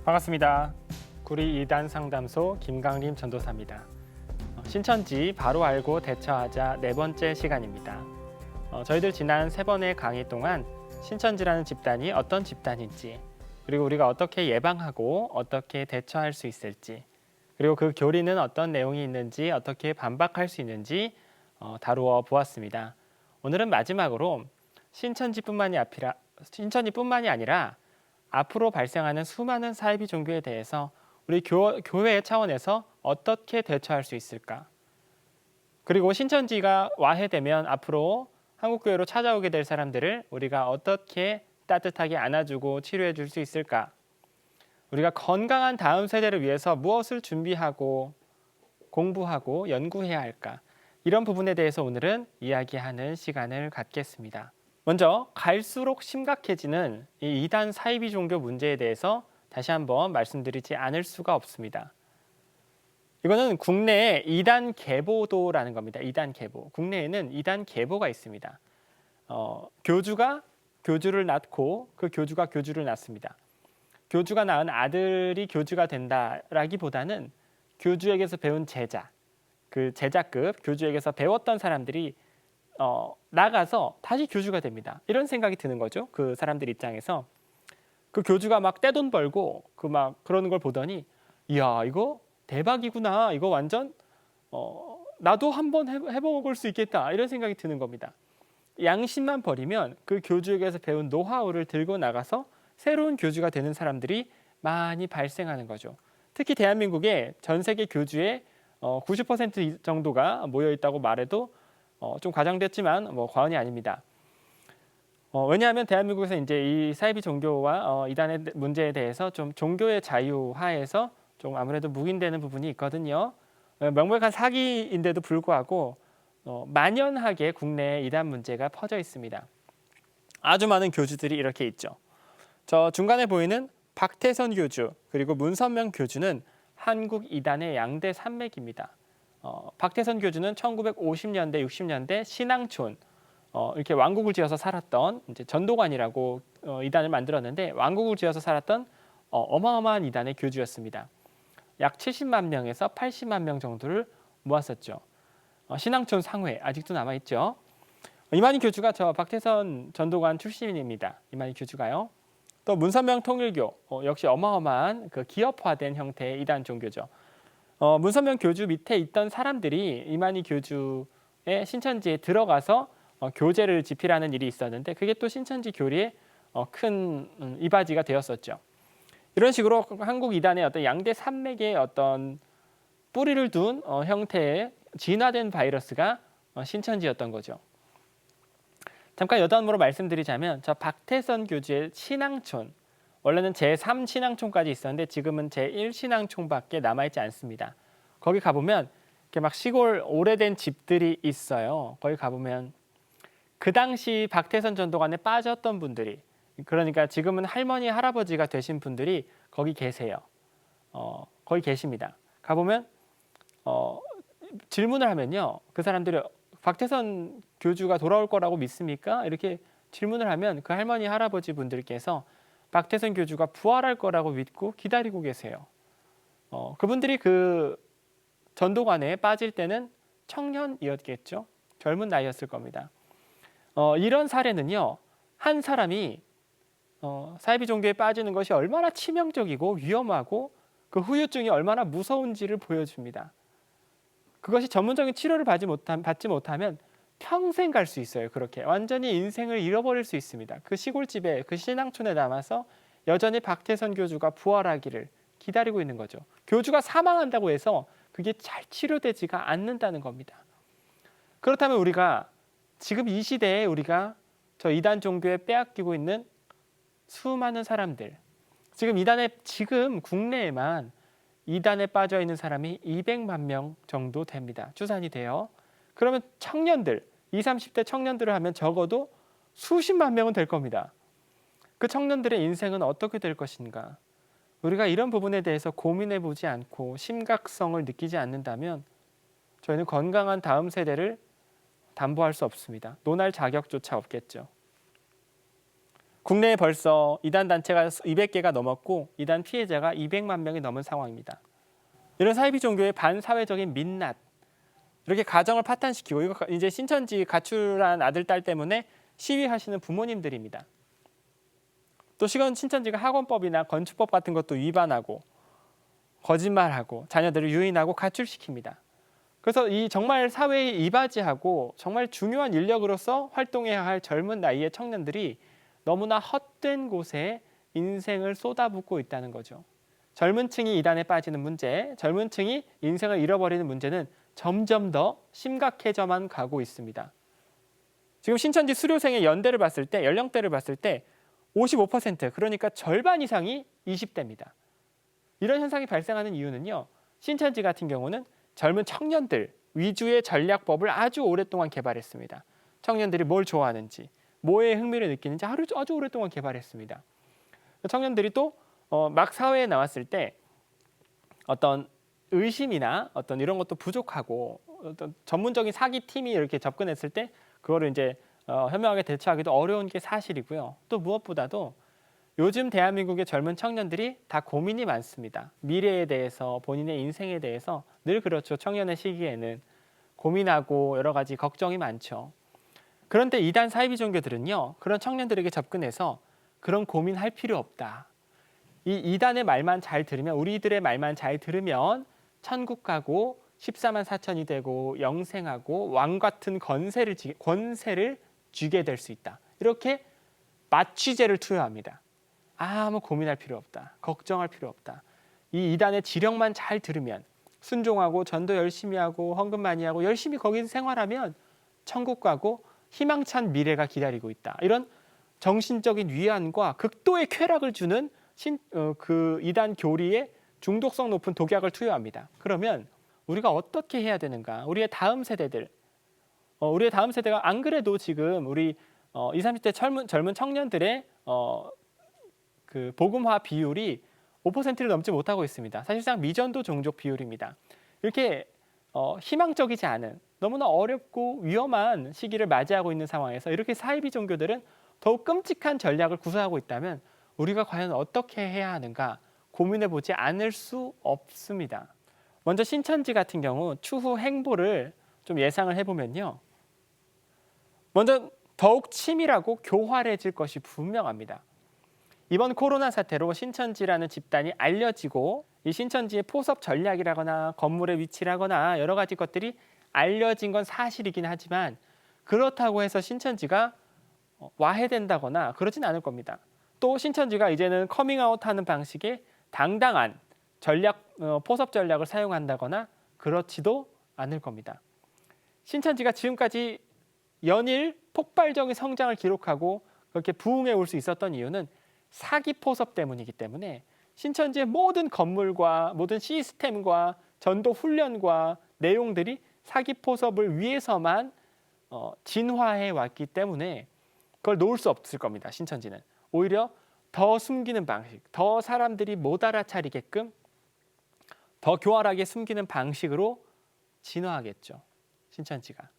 반갑습니다. 구리 2단 상담소 김강림 전도사입니다. 신천지 바로 알고 대처하자 네 번째 시간입니다. 저희들 지난 세 번의 강의 동안 신천지라는 집단이 어떤 집단인지, 그리고 우리가 어떻게 예방하고 어떻게 대처할 수 있을지, 그리고 그 교리는 어떤 내용이 있는지, 어떻게 반박할 수 있는지 다루어 보았습니다. 오늘은 마지막으로 신천지뿐만이 아니라 앞으로 발생하는 수많은 사이비 종교에 대해서 우리 교회 차원에서 어떻게 대처할 수 있을까? 그리고 신천지가 와해되면 앞으로 한국교회로 찾아오게 될 사람들을 우리가 어떻게 따뜻하게 안아주고 치료해 줄 수 있을까? 우리가 건강한 다음 세대를 위해서 무엇을 준비하고 공부하고 연구해야 할까? 이런 부분에 대해서 오늘은 이야기하는 시간을 갖겠습니다. 먼저 갈수록 심각해지는 이 이단 사이비 종교 문제에 대해서 다시 한번 말씀드리지 않을 수가 없습니다. 이거는 국내에 이단 계보도라는 겁니다. 이단 계보. 국내에는 이단 계보가 있습니다. 교주가 교주를 낳고 그 교주가 교주를 낳습니다. 교주가 낳은 아들이 교주가 된다라기보다는 교주에게서 배운 제자, 그 제자급 교주에게서 배웠던 사람들이 나가서 다시 교주가 됩니다. 이런 생각이 드는 거죠. 그 사람들 입장에서 그 교주가 막 떼돈 벌고 그 막 그러는 걸 보더니, 이야, 이거 대박이구나. 이거 완전 나도 한번 해먹을 수 있겠다. 이런 생각이 드는 겁니다. 양심만 버리면 그 교주에게서 배운 노하우를 들고 나가서 새로운 교주가 되는 사람들이 많이 발생하는 거죠. 특히 대한민국에 전 세계 교주의 90% 정도가 모여 있다고 말해도 좀 과장됐지만 과언이 아닙니다. 왜냐하면 대한민국에서 이제 이 사이비 종교와 이단의 문제에 대해서 좀 종교의 자유 하에서 좀 아무래도 묵인되는 부분이 있거든요. 명백한 사기인데도 불구하고 만연하게 국내에 이단 문제가 퍼져 있습니다. 아주 많은 교주들이 이렇게 있죠. 저 중간에 보이는 박태선 교주 그리고 문선명 교주는 한국 이단의 양대 산맥입니다. 박태선 교주는 1950년대, 60년대 신앙촌 이렇게 왕국을 지어서 살았던 이제 전도관이라고 이단을 만들었는데, 왕국을 지어서 살았던 어마어마한 이단의 교주였습니다. 약 70만 명에서 80만 명 정도를 모았었죠. 신앙촌 상회 아직도 남아있죠. 이만희 교주가 저 박태선 전도관 출신입니다. 이만희 교주가요. 또 문선명 통일교 역시 어마어마한 그 기업화된 형태의 이단 종교죠. 문선명 교주 밑에 있던 사람들이 이만희 교주의 신천지에 들어가서 교제를 집필하는 일이 있었는데, 그게 또 신천지 교리의 큰 이바지가 되었었죠. 이런 식으로 한국 이단의 어떤 양대 산맥의 어떤 뿌리를 둔 형태의 진화된 바이러스가 신천지였던 거죠. 잠깐 여담으로 말씀드리자면, 저 박태선 교주의 신앙촌, 원래는 제3 신앙촌까지 있었는데 지금은 제1 신앙촌밖에 남아있지 않습니다. 거기 가보면 이렇게 막 시골 오래된 집들이 있어요. 거기 가보면 그 당시 박태선 전도관에 빠졌던 분들이, 그러니까 지금은 할머니 할아버지가 되신 분들이 거기 계세요. 거기 계십니다. 가보면 질문을 하면요, 그 사람들이 박태선 교주가 돌아올 거라고 믿습니까? 이렇게 질문을 하면 그 할머니 할아버지 분들께서 박태선 교주가 부활할 거라고 믿고 기다리고 계세요. 그분들이 그 전도관에 빠질 때는 청년이었겠죠. 젊은 나이였을 겁니다. 이런 사례는요, 한 사람이 사이비 종교에 빠지는 것이 얼마나 치명적이고 위험하고 그 후유증이 얼마나 무서운지를 보여줍니다. 그것이 전문적인 치료를 받지 못하면 평생 갈 수 있어요. 그렇게 완전히 인생을 잃어버릴 수 있습니다. 그 시골집에, 그 신앙촌에 남아서 여전히 박태선 교주가 부활하기를 기다리고 있는 거죠. 교주가 사망한다고 해서 그게 잘 치료되지가 않는다는 겁니다. 그렇다면 우리가 지금 이 시대에 우리가 저 이단 종교에 빼앗기고 있는 수많은 사람들, 지금 국내에만 이단에 빠져 있는 사람이 200만 명 정도 됩니다. 추산이 돼요. 그러면 청년들, 20, 30대 청년들을 하면 적어도 수십만 명은 될 겁니다. 그 청년들의 인생은 어떻게 될 것인가? 우리가 이런 부분에 대해서 고민해 보지 않고 심각성을 느끼지 않는다면 저희는 건강한 다음 세대를 담보할 수 없습니다. 논할 자격조차 없겠죠. 국내에 벌써 이단 단체가 200개가 넘었고 이단 피해자가 200만 명이 넘은 상황입니다. 이런 사이비 종교의 반사회적인 민낯, 이렇게 가정을 파탄시키고 이거 이제 신천지 가출한 아들 딸 때문에 시위하시는 부모님들입니다. 또 신천지가 학원법이나 건축법 같은 것도 위반하고 거짓말하고 자녀들을 유인하고 가출시킵니다. 그래서 이 정말 사회에 이바지하고 정말 중요한 인력으로서 활동해야 할 젊은 나이의 청년들이 너무나 헛된 곳에 인생을 쏟아붓고 있다는 거죠. 젊은 층이 이단에 빠지는 문제, 젊은 층이 인생을 잃어버리는 문제는 점점 더 심각해져만 가고 있습니다. 지금 신천지 수료생의 연대를 봤을 때, 연령대를 봤을 때 55%, 그러니까 절반 이상이 20대입니다. 이런 현상이 발생하는 이유는요. 신천지 같은 경우는 젊은 청년들 위주의 전략법을 아주 오랫동안 개발했습니다. 청년들이 뭘 좋아하는지, 뭐에 흥미를 느끼는지 아주 오랫동안 개발했습니다. 청년들이 또 막 사회에 나왔을 때 어떤 의심이나 어떤 이런 것도 부족하고 어떤 전문적인 사기 팀이 이렇게 접근했을 때 그거를 이제 현명하게 대처하기도 어려운 게 사실이고요. 또 무엇보다도 요즘 대한민국의 젊은 청년들이 다 고민이 많습니다. 미래에 대해서, 본인의 인생에 대해서 늘 그렇죠. 청년의 시기에는 고민하고 여러 가지 걱정이 많죠. 그런데 이단 사이비 종교들은요. 그런 청년들에게 접근해서 그런 고민할 필요 없다. 이 이단의 말만 잘 들으면, 우리들의 말만 잘 들으면 천국 가고 14만 4천이 되고 영생하고 왕 같은 권세를 쥐게 될 수 있다. 이렇게 마취제를 투여합니다. 아무 고민할 필요 없다. 걱정할 필요 없다. 이 이단의 지령만 잘 들으면 순종하고 전도 열심히 하고 헌금 많이 하고 열심히 거기서 생활하면 천국 가고 희망찬 미래가 기다리고 있다. 이런 정신적인 위안과 극도의 쾌락을 주는 그 이단 교리에 중독성 높은 독약을 투여합니다. 그러면 우리가 어떻게 해야 되는가? 우리의 다음 세대가 안 그래도 지금 우리 20, 30대 젊은 청년들의 그 복음화 비율이 5%를 넘지 못하고 있습니다. 사실상 미전도 종족 비율입니다. 이렇게 희망적이지 않은, 너무나 어렵고 위험한 시기를 맞이하고 있는 상황에서 이렇게 사이비 종교들은 더욱 끔찍한 전략을 구사하고 있다면 우리가 과연 어떻게 해야 하는가 고민해 보지 않을 수 없습니다. 먼저 신천지 같은 경우 추후 행보를 좀 예상을 해보면요. 먼저 더욱 치밀하고 교활해질 것이 분명합니다. 이번 코로나 사태로 신천지라는 집단이 알려지고 이 신천지의 포섭 전략이라거나 건물의 위치라거나 여러 가지 것들이 알려진 건 사실이긴 하지만 그렇다고 해서 신천지가 와해된다거나 그러진 않을 겁니다. 또 신천지가 이제는 커밍아웃하는 방식의 당당한 포섭 전략을 사용한다거나 그렇지도 않을 겁니다. 신천지가 지금까지 연일 폭발적인 성장을 기록하고 그렇게 부흥해 올 수 있었던 이유는 사기 포섭 때문이기 때문에 신천지의 모든 건물과 모든 시스템과 전도 훈련과 내용들이 사기 포섭을 위해서만 진화해 왔기 때문에 그걸 놓을 수 없을 겁니다. 신천지는 오히려 더 숨기는 방식, 더 사람들이 못 알아차리게끔 더 교활하게 숨기는 방식으로 진화하겠죠. 신천지가.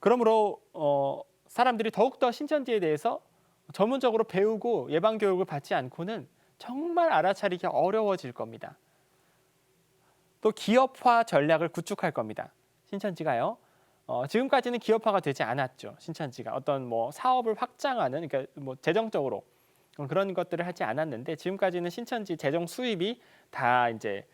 그러므로 사람들이 더욱더 신천지에 대해서 전문적으로 배우고 예방교육을 받지 않고는 정말 알아차리기 어려워질 겁니다. 또 기업화 전략을 구축할 겁니다. 신천지가요. 지금까지는 기업화가 되지 않았죠. 신천지가 어떤 사업을 확장하는, 그러니까 재정적으로 그런 것들을 하지 않았는데 지금까지는 신천지 재정 수입이 다 이제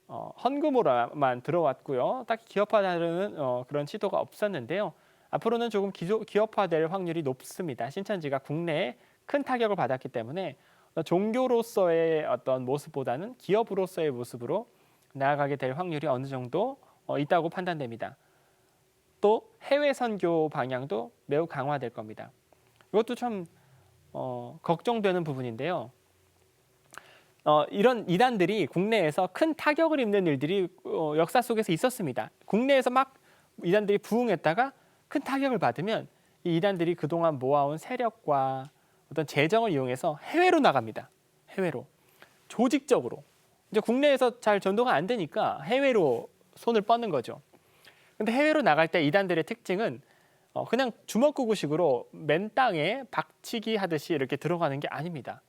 헌금으로만 들어왔고요. 딱히 기업화하는 그런 시도가 없었는데요. 앞으로는 조금 기업화될 확률이 높습니다. 신천지가 국내에 큰 타격을 받았기 때문에 종교로서의 어떤 모습보다는 기업으로서의 모습으로 나아가게 될 확률이 어느 정도 있다고 판단됩니다. 또 해외 선교 방향도 매우 강화될 겁니다. 이것도 참 걱정되는 부분인데요. 이런 이단들이 국내에서 큰 타격을 입는 일들이 역사 속에서 있었습니다. 국내에서 막 이단들이 부흥했다가 큰 타격을 받으면 이 이단들이 그동안 모아온 세력과 어떤 재정을 이용해서 해외로 나갑니다. 해외로. 조직적으로. 이제 국내에서 잘 전도가 안 되니까 해외로 손을 뻗는 거죠. 근데 해외로 나갈 때 이단들의 특징은 그냥 주먹구구식으로 맨 땅에 박치기 하듯이 이렇게 들어가는 게 아닙니다.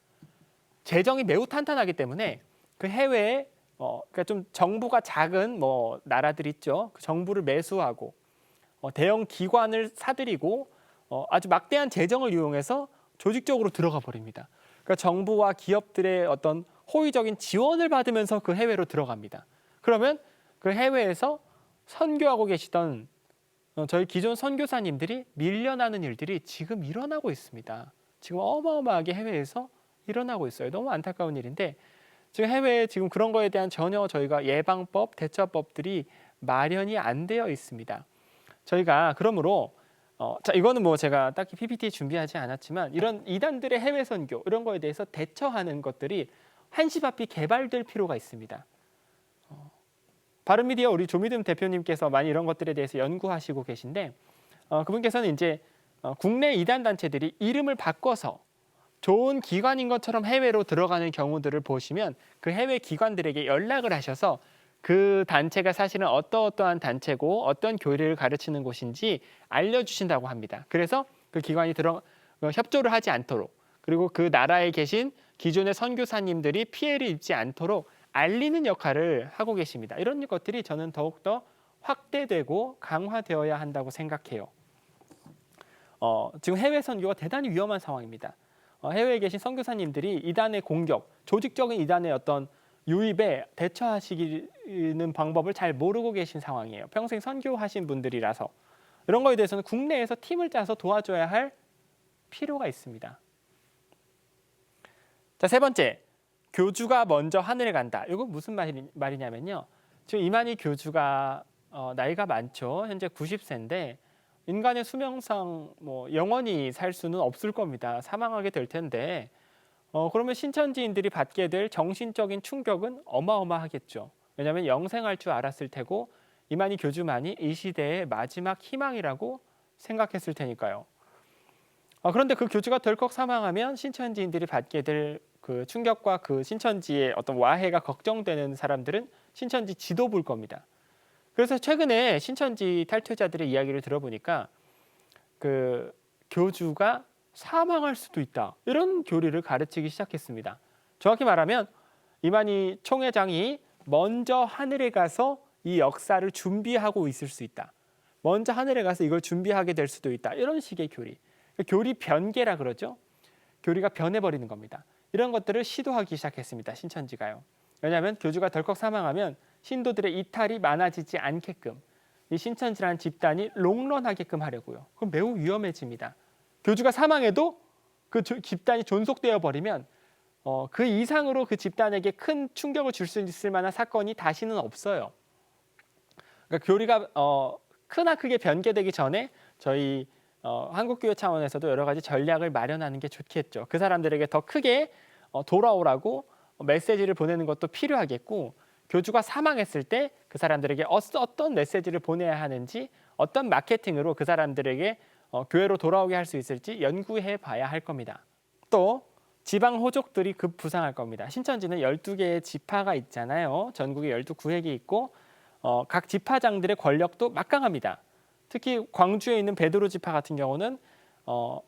재정이 매우 탄탄하기 때문에 그 해외에 그러니까 좀 정부가 작은 뭐 나라들 있죠. 그 정부를 매수하고 대형 기관을 사들이고 아주 막대한 재정을 이용해서 조직적으로 들어가 버립니다. 그러니까 정부와 기업들의 어떤 호의적인 지원을 받으면서 그 해외로 들어갑니다. 그러면 그 해외에서 선교하고 계시던 저희 기존 선교사님들이 밀려나는 일들이 지금 일어나고 있습니다. 지금 어마어마하게 해외에서 일어나고 있어요. 너무 안타까운 일인데 지금 해외에 지금 그런 거에 대한 전혀 저희가 예방법, 대처법들이 마련이 안 되어 있습니다. 저희가 그러므로 자 이거는 뭐 제가 딱히 PPT 준비하지 않았지만 이런 이단들의 해외 선교 이런 거에 대해서 대처하는 것들이 한시바삐 개발될 필요가 있습니다. 바른미디어 우리 조미듬 대표님께서 많이 이런 것들에 대해서 연구하시고 계신데 그분께서는 이제 국내 이단 단체들이 이름을 바꿔서 좋은 기관인 것처럼 해외로 들어가는 경우들을 보시면 그 해외 기관들에게 연락을 하셔서 그 단체가 사실은 어떠한 단체고 어떤 교리를 가르치는 곳인지 알려주신다고 합니다. 그래서 그 기관이 협조를 하지 않도록 그리고 그 나라에 계신 기존의 선교사님들이 피해를 입지 않도록 알리는 역할을 하고 계십니다. 이런 것들이 저는 더욱더 확대되고 강화되어야 한다고 생각해요. 지금 해외 선교가 대단히 위험한 상황입니다. 해외에 계신 선교사님들이 이단의 공격, 조직적인 이단의 어떤 유입에 대처하시는 방법을 잘 모르고 계신 상황이에요. 평생 선교하신 분들이라서 이런 거에 대해서는 국내에서 팀을 짜서 도와줘야 할 필요가 있습니다. 자, 세 번째, 교주가 먼저 하늘에 간다. 이거 무슨 말이냐면요. 지금 이만희 교주가 나이가 많죠. 현재 90세인데 인간의 수명상 뭐 영원히 살 수는 없을 겁니다. 사망하게 될 텐데 그러면 신천지인들이 받게 될 정신적인 충격은 어마어마하겠죠. 왜냐하면 영생할 줄 알았을 테고 이만희 교주만이 이 시대의 마지막 희망이라고 생각했을 테니까요. 그런데 그 교주가 덜컥 사망하면 신천지인들이 받게 될 그 충격과 그 신천지의 어떤 와해가 걱정되는 사람들은 신천지 지도부일 겁니다. 그래서 최근에 신천지 탈퇴자들의 이야기를 들어보니까 그 교주가 사망할 수도 있다. 이런 교리를 가르치기 시작했습니다. 정확히 말하면 이만희 총회장이 먼저 하늘에 가서 이 역사를 준비하고 있을 수 있다. 먼저 하늘에 가서 이걸 준비하게 될 수도 있다. 이런 식의 교리. 교리 변개라 그러죠. 교리가 변해버리는 겁니다. 이런 것들을 시도하기 시작했습니다. 신천지가요. 왜냐하면 교주가 덜컥 사망하면 신도들의 이탈이 많아지지 않게끔 이 신천지라는 집단이 롱런하게끔 하려고요. 그럼 매우 위험해집니다. 교주가 사망해도 그 집단이 존속되어 버리면 그 이상으로 그 집단에게 큰 충격을 줄 수 있을 만한 사건이 다시는 없어요. 그러니까 교리가 크게 변개되기 전에 저희 한국교회 차원에서도 여러 가지 전략을 마련하는 게 좋겠죠. 그 사람들에게 더 크게 돌아오라고 메시지를 보내는 것도 필요하겠고 교주가 사망했을 때 그 사람들에게 어떤 메시지를 보내야 하는지 어떤 마케팅으로 그 사람들에게 교회로 돌아오게 할 수 있을지 연구해 봐야 할 겁니다. 또 지방 호족들이 급부상할 겁니다. 신천지는 12개의 지파가 있잖아요. 전국에 12구획이 있고 각 지파장들의 권력도 막강합니다. 특히 광주에 있는 베드로 지파 같은 경우는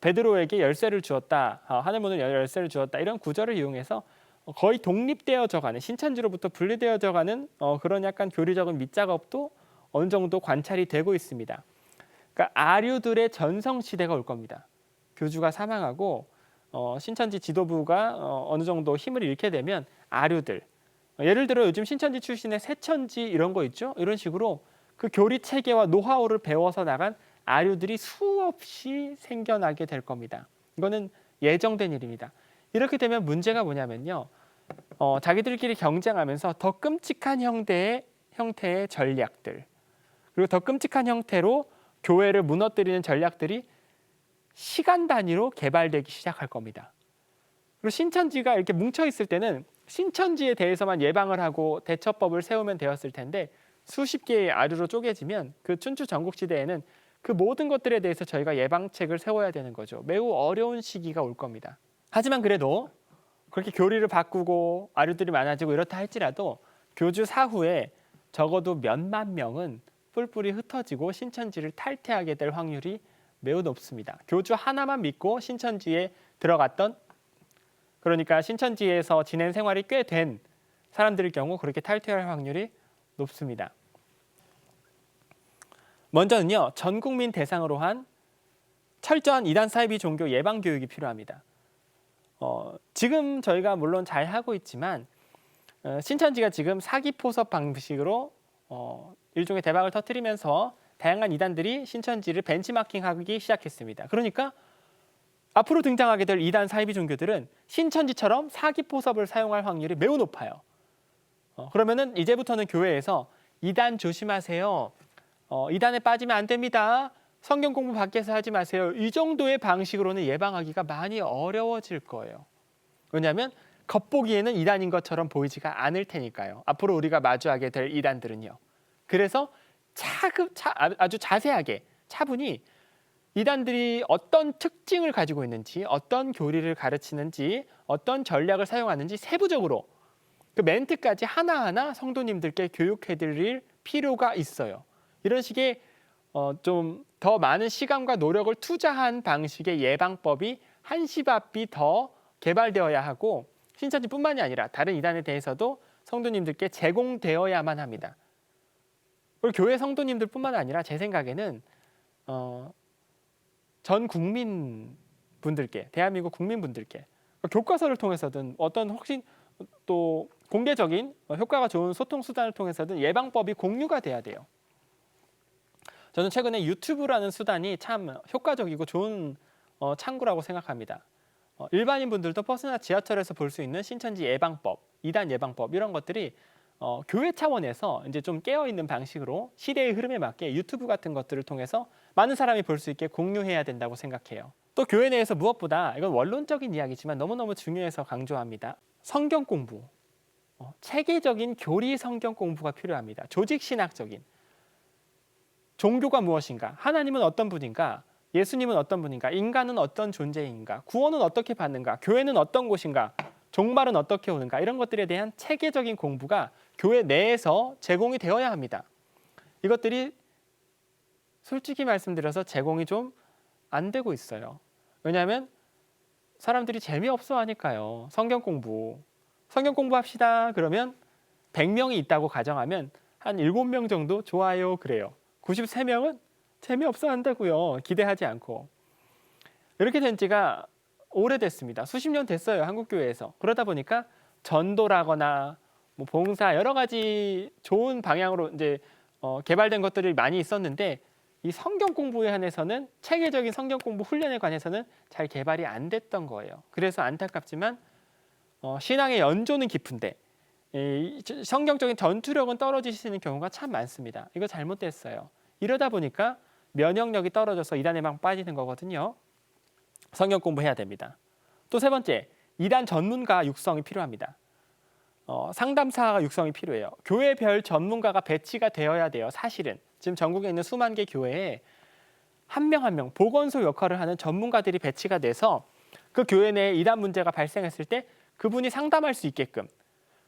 베드로에게 열쇠를 주었다. 하늘문을 열쇠를 주었다. 이런 구절을 이용해서 거의 독립되어져가는 신천지로부터 분리되어져가는 그런 약간 교리적인 밑작업도 어느 정도 관찰이 되고 있습니다. 그러니까 아류들의 전성시대가 올 겁니다. 교주가 사망하고 신천지 지도부가 어느 정도 힘을 잃게 되면 아류들 예를 들어 요즘 신천지 출신의 새천지 이런 거 있죠. 이런 식으로 그 교리 체계와 노하우를 배워서 나간 아류들이 수없이 생겨나게 될 겁니다. 이거는 예정된 일입니다. 이렇게 되면 문제가 뭐냐면요. 자기들끼리 경쟁하면서 더 끔찍한 형태의 전략들 그리고 더 끔찍한 형태로 교회를 무너뜨리는 전략들이 시간 단위로 개발되기 시작할 겁니다. 그리고 신천지가 이렇게 뭉쳐 있을 때는 신천지에 대해서만 예방을 하고 대처법을 세우면 되었을 텐데 수십 개의 아류로 쪼개지면 그 춘추 전국시대에는 그 모든 것들에 대해서 저희가 예방책을 세워야 되는 거죠. 매우 어려운 시기가 올 겁니다. 하지만 그래도 그렇게 교리를 바꾸고 아류들이 많아지고 이렇다 할지라도 교주 사후에 적어도 몇만 명은 뿔뿔이 흩어지고 신천지를 탈퇴하게 될 확률이 매우 높습니다. 교주 하나만 믿고 신천지에 들어갔던, 그러니까 신천지에서 지낸 생활이 꽤 된 사람들의 경우 그렇게 탈퇴할 확률이 높습니다. 먼저는요, 전 국민 대상으로 한 철저한 이단 사이비 종교 예방 교육이 필요합니다. 지금 저희가 물론 잘 하고 있지만 신천지가 지금 사기 포섭 방식으로 일종의 대박을 터뜨리면서 다양한 이단들이 신천지를 벤치마킹하기 시작했습니다. 그러니까 앞으로 등장하게 될 이단 사이비 종교들은 신천지처럼 사기 포섭을 사용할 확률이 매우 높아요. 그러면은 이제부터는 교회에서 이단 조심하세요. 이단에 빠지면 안 됩니다. 성경 공부 밖에서 하지 마세요. 이 정도의 방식으로는 예방하기가 많이 어려워질 거예요. 왜냐하면 겉보기에는 이단인 것처럼 보이지가 않을 테니까요. 앞으로 우리가 마주하게 될 이단들은요. 그래서 아주 자세하게 차분히 이단들이 어떤 특징을 가지고 있는지, 어떤 교리를 가르치는지, 어떤 전략을 사용하는지 세부적으로 그 멘트까지 하나하나 성도님들께 교육해드릴 필요가 있어요. 이런 식의 좀 더 많은 시간과 노력을 투자한 방식의 예방법이 한시 앞이 더 개발되어야 하고 신천지뿐만이 아니라 다른 이단에 대해서도 성도님들께 제공되어야만 합니다. 그리고 교회 성도님들뿐만 아니라 제 생각에는 전 국민분들께, 대한민국 국민분들께 교과서를 통해서든 어떤 혹시 또 공개적인 효과가 좋은 소통 수단을 통해서든 예방법이 공유가 돼야 돼요. 저는 최근에 유튜브라는 수단이 참 효과적이고 좋은 창구라고 생각합니다. 일반인 분들도 버스나 지하철에서 볼 수 있는 신천지 예방법, 이단 예방법 이런 것들이 교회 차원에서 이제 좀 깨어 있는 방식으로 시대의 흐름에 맞게 유튜브 같은 것들을 통해서 많은 사람이 볼 수 있게 공유해야 된다고 생각해요. 또 교회 내에서 무엇보다 이건 원론적인 이야기지만 너무너무 중요해서 강조합니다. 성경 공부, 체계적인 교리 성경 공부가 필요합니다. 조직 신학적인 종교가 무엇인가, 하나님은 어떤 분인가, 예수님은 어떤 분인가, 인간은 어떤 존재인가, 구원은 어떻게 받는가, 교회는 어떤 곳인가, 종말은 어떻게 오는가, 이런 것들에 대한 체계적인 공부가 교회 내에서 제공이 되어야 합니다. 이것들이 솔직히 말씀드려서 제공이 좀 안 되고 있어요. 왜냐하면 사람들이 재미없어 하니까요. 성경 공부합시다 그러면 100명이 있다고 가정하면 한 7명 정도 좋아요 그래요. 93명은 재미없어 한다고요. 기대하지 않고. 이렇게 된 지가 오래됐습니다. 수십 년 됐어요. 한국교회에서. 그러다 보니까 전도라거나 뭐 봉사 여러 가지 좋은 방향으로 이제 개발된 것들이 많이 있었는데 이 성경 공부에 한해서는 체계적인 성경 공부 훈련에 관해서는 잘 개발이 안 됐던 거예요. 그래서 안타깝지만 신앙의 연조는 깊은데 성경적인 전투력은 떨어지시는 경우가 참 많습니다. 이거 잘못됐어요. 이러다 보니까 면역력이 떨어져서 이단에 막 빠지는 거거든요. 성경 공부해야 됩니다. 또 세 번째, 이단 전문가 육성이 필요합니다. 상담사가 육성이 필요해요. 교회별 전문가가 배치가 되어야 돼요. 사실은 지금 전국에 있는 수만 개 교회에 한 명 한 명 보건소 역할을 하는 전문가들이 배치가 돼서 그 교회 내에 이단 문제가 발생했을 때 그분이 상담할 수 있게끔,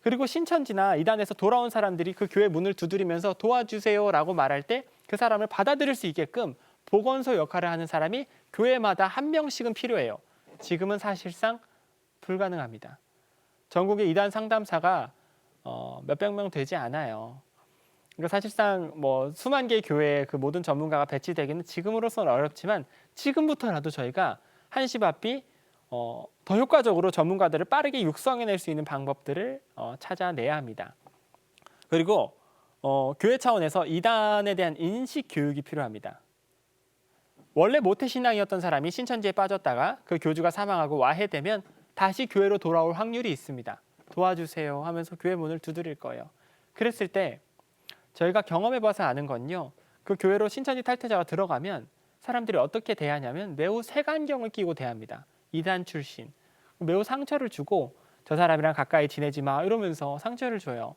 그리고 신천지나 이단에서 돌아온 사람들이 그 교회 문을 두드리면서 도와주세요라고 말할 때 그 사람을 받아들일 수 있게끔 보건소 역할을 하는 사람이 교회마다 한 명씩은 필요해요. 지금은 사실상 불가능합니다. 전국에 이단 상담사가 몇백 명 되지 않아요. 그러니까 사실상 뭐 수만 개의 교회에 그 모든 전문가가 배치되기는 지금으로서는 어렵지만 지금부터라도 저희가 한시 앞이 더 효과적으로 전문가들을 빠르게 육성해낼 수 있는 방법들을 찾아내야 합니다. 그리고 교회 차원에서 이단에 대한 인식 교육이 필요합니다. 원래 모태신앙이었던 사람이 신천지에 빠졌다가 그 교주가 사망하고 와해되면 다시 교회로 돌아올 확률이 있습니다. 도와주세요 하면서 교회 문을 두드릴 거예요. 그랬을 때 저희가 경험해봐서 아는 건요. 그 교회로 신천지 탈퇴자가 들어가면 사람들이 어떻게 대하냐면 매우 색안경을 끼고 대합니다. 이단 출신. 매우 상처를 주고 저 사람이랑 가까이 지내지 마 이러면서 상처를 줘요.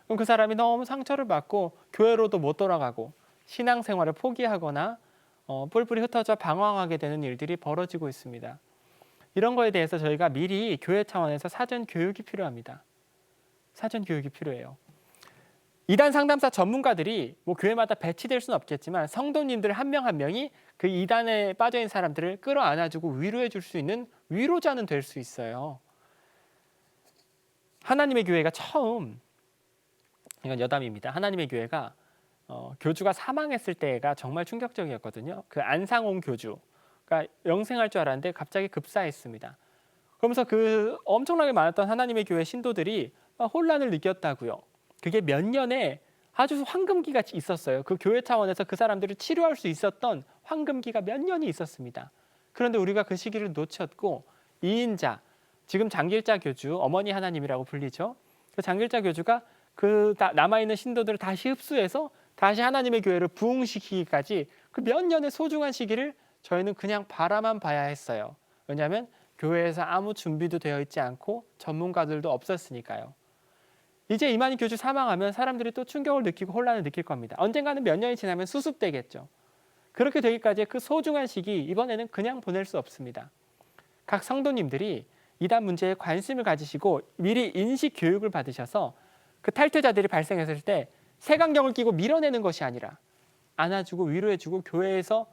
그럼 그 사람이 너무 상처를 받고 교회로도 못 돌아가고 신앙생활을 포기하거나 뿔뿔이 흩어져 방황하게 되는 일들이 벌어지고 있습니다. 이런 거에 대해서 저희가 미리 교회 차원에서 사전 교육이 필요합니다. 사전 교육이 필요해요. 이단 상담사 전문가들이 뭐 교회마다 배치될 수는 없겠지만 성도님들 한 명 한 명이 그 이단에 빠져 있는 사람들을 끌어안아주고 위로해 줄 수 있는 위로자는 될 수 있어요. 하나님의 교회가 처음, 이건 여담입니다. 하나님의 교회가 교주가 사망했을 때가 정말 충격적이었거든요. 그 안상홍 교주가 영생할 줄 알았는데 갑자기 급사했습니다. 그러면서 그 엄청나게 많았던 하나님의 교회 신도들이 혼란을 느꼈다고요. 그게 몇 년에 아주 황금기가 있었어요. 그 교회 차원에서 그 사람들을 치료할 수 있었던 황금기가 몇 년이 있었습니다. 그런데 우리가 그 시기를 놓쳤고 이인자, 지금 장길자 교주, 어머니 하나님이라고 불리죠. 그 장길자 교주가 그 남아있는 신도들을 다시 흡수해서 다시 하나님의 교회를 부흥시키기까지 그 몇 년의 소중한 시기를 저희는 그냥 바라만 봐야 했어요. 왜냐하면 교회에서 아무 준비도 되어 있지 않고 전문가들도 없었으니까요. 이제 이만희 교주 사망하면 사람들이 또 충격을 느끼고 혼란을 느낄 겁니다. 언젠가는 몇 년이 지나면 수습되겠죠. 그렇게 되기까지의 그 소중한 시기, 이번에는 그냥 보낼 수 없습니다. 각 성도님들이 이단 문제에 관심을 가지시고 미리 인식 교육을 받으셔서 그 탈퇴자들이 발생했을 때 색안경을 끼고 밀어내는 것이 아니라 안아주고 위로해주고 교회에서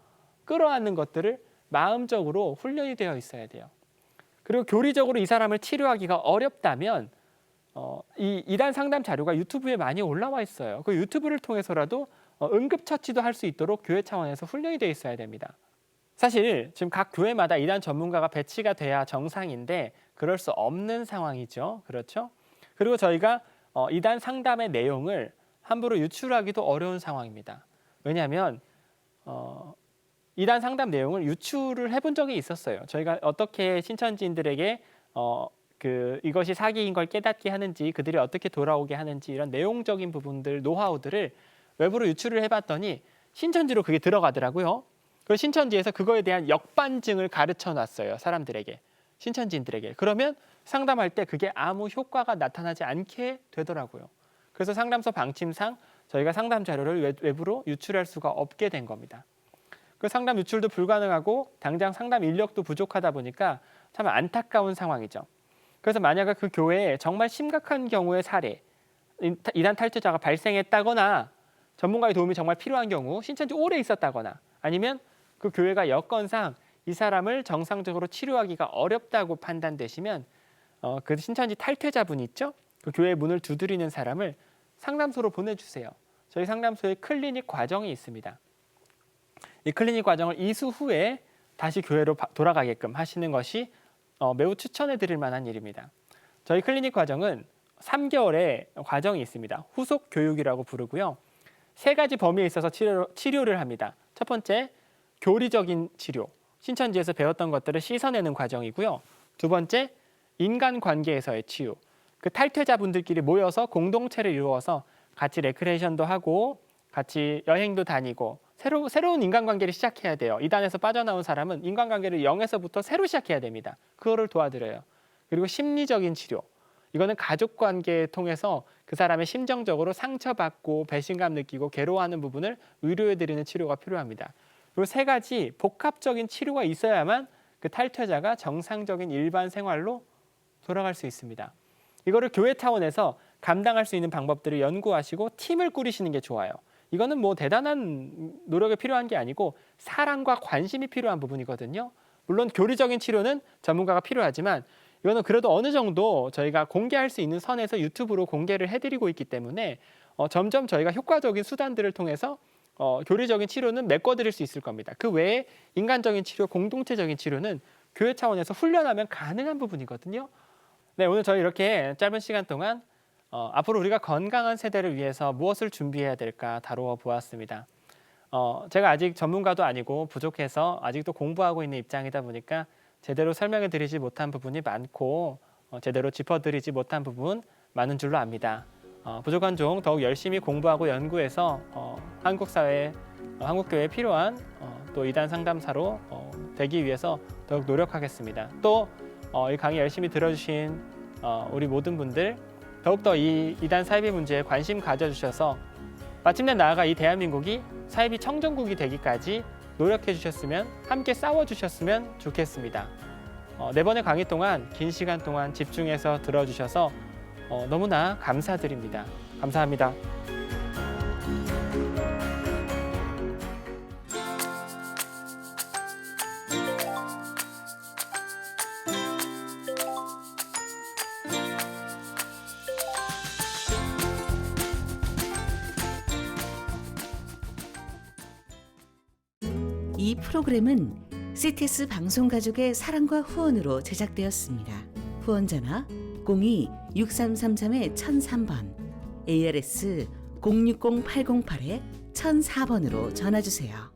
끌어안는 것들을 마음적으로 훈련이 되어 있어야 돼요. 그리고 교리적으로 이 사람을 치료하기가 어렵다면 이 이단 상담 자료가 유튜브에 많이 올라와 있어요. 그 유튜브를 통해서라도 응급처치도 할 수 있도록 교회 차원에서 훈련이 되어 있어야 됩니다. 사실 지금 각 교회마다 이단 전문가가 배치가 돼야 정상인데 그럴 수 없는 상황이죠. 그렇죠? 그리고 저희가 이단 상담의 내용을 함부로 유출하기도 어려운 상황입니다. 왜냐하면 이단 상담 내용을 유출을 해본 적이 있었어요. 저희가 어떻게 신천지인들에게 이것이 사기인 걸 깨닫게 하는지, 그들이 어떻게 돌아오게 하는지 이런 내용적인 부분들, 노하우들을 외부로 유출을 해봤더니 신천지로 그게 들어가더라고요. 그리고 신천지에서 그거에 대한 역반증을 가르쳐 놨어요. 사람들에게, 신천지인들에게. 그러면 상담할 때 그게 아무 효과가 나타나지 않게 되더라고요. 그래서 상담소 방침상 저희가 상담 자료를 외부로 유출할 수가 없게 된 겁니다. 그 상담 유출도 불가능하고 당장 상담 인력도 부족하다 보니까 참 안타까운 상황이죠. 그래서 만약에 그 교회에 정말 심각한 경우의 사례, 이단 탈퇴자가 발생했다거나 전문가의 도움이 정말 필요한 경우, 신천지 오래 있었다거나 아니면 그 교회가 여건상 이 사람을 정상적으로 치료하기가 어렵다고 판단되시면 그 신천지 탈퇴자분 있죠? 그 교회 문을 두드리는 사람을 상담소로 보내주세요. 저희 상담소에 클리닉 과정이 있습니다. 이 클리닉 과정을 이수 후에 다시 교회로 돌아가게끔 하시는 것이 매우 추천해 드릴 만한 일입니다. 저희 클리닉 과정은 3개월의 과정이 있습니다. 후속 교육이라고 부르고요. 3가지 범위에 있어서 치료를 합니다. 첫 번째, 교리적인 치료. 신천지에서 배웠던 것들을 씻어내는 과정이고요. 두 번째, 인간관계에서의 치유. 그 탈퇴자분들끼리 모여서 공동체를 이루어서 같이 레크레이션도 하고 같이 여행도 다니고 새로운 인간관계를 시작해야 돼요. 이단에서 빠져나온 사람은 인간관계를 0에서부터 새로 시작해야 됩니다. 그거를 도와드려요. 그리고 심리적인 치료. 이거는 가족관계를 통해서 그 사람의 심정적으로 상처받고 배신감 느끼고 괴로워하는 부분을 위로해드리는 치료가 필요합니다. 그리고 3가지 복합적인 치료가 있어야만 그 탈퇴자가 정상적인 일반 생활로 돌아갈 수 있습니다. 이거를 교회 차원에서 감당할 수 있는 방법들을 연구하시고 팀을 꾸리시는 게 좋아요. 이거는 뭐 대단한 노력이 필요한 게 아니고 사랑과 관심이 필요한 부분이거든요. 물론 교리적인 치료는 전문가가 필요하지만 이거는 그래도 어느 정도 저희가 공개할 수 있는 선에서 유튜브로 공개를 해드리고 있기 때문에 점점 저희가 효과적인 수단들을 통해서 교리적인 치료는 메꿔드릴 수 있을 겁니다. 그 외에 인간적인 치료, 공동체적인 치료는 교회 차원에서 훈련하면 가능한 부분이거든요. 네, 오늘 저희 이렇게 짧은 시간 동안 앞으로 우리가 건강한 세대를 위해서 무엇을 준비해야 될까 다루어 보았습니다. 제가 아직 전문가도 아니고 부족해서 아직도 공부하고 있는 입장이다 보니까 제대로 설명해 드리지 못한 부분이 많고 제대로 짚어드리지 못한 부분 많은 줄로 압니다. 부족한 종 더욱 열심히 공부하고 연구해서 한국 사회, 한국 교회에 필요한 또 이단 상담사로 되기 위해서 더욱 노력하겠습니다. 또 이 강의 열심히 들어주신 우리 모든 분들 더욱더 이 이단 사이비 문제에 관심 가져주셔서 마침내 나아가 이 대한민국이 사이비 청정국이 되기까지 노력해 주셨으면, 함께 싸워 주셨으면 좋겠습니다. 4번의 강의 동안 긴 시간 동안 집중해서 들어주셔서 너무나 감사드립니다. 감사합니다. 프로그램은 CTS 방송가족의 사랑과 후원으로 제작되었습니다. 후원 전화 02-6333-1003번, ARS 060-808-1004번으로 전화주세요.